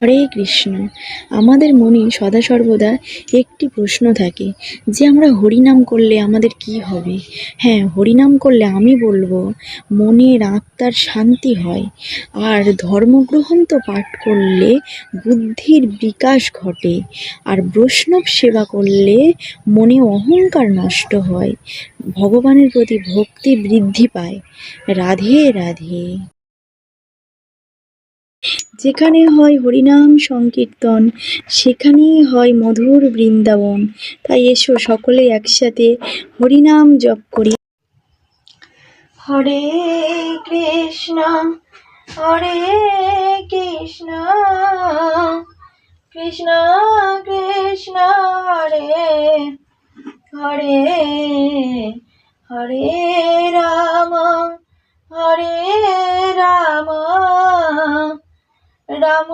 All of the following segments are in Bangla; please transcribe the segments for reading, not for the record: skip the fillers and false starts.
হরে কৃষ্ণ। আমাদের মনে সদা সর্বদা একটি প্রশ্ন থাকে যে আমরা হরিনাম করলে আমাদের কি হবে। হ্যাঁ, হরিনাম করলে আমি বলবো মনের আত্মার শান্তি হয়। আর ধর্মগ্রন্থ পাঠ করলে বুদ্ধির বিকাশ ঘটে। আর বৈষ্ণব সেবা করলে মনে অহংকার নষ্ট হয়, ভগবানের প্রতি ভক্তি বৃদ্ধি পায়। রাধে রাধে। যেখানে হয় হরিনাম সংকীর্তন, সেখানেই হয় মধুর বৃন্দাবন। তাই এসো সকলে একসাথে হরিনাম জপ করি। হরে কৃষ্ণ হরে কৃষ্ণ কৃষ্ণ কৃষ্ণ হরে হরে হরে রাম হরে রাম রাম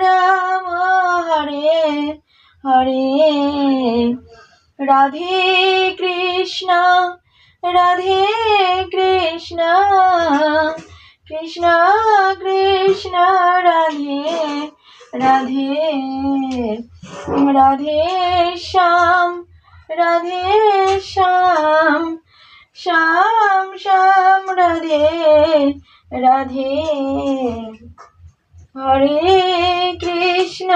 রাম হরে হরে। রাধে কৃষ্ণ রাধে কৃষ্ণ কৃষ্ণ কৃষ্ণ রাধে রাধে। রাধে শ্যাম রাধে শ্যাম শ্যাম শ্যাম রাধে রাধে। হরে কৃষ্ণ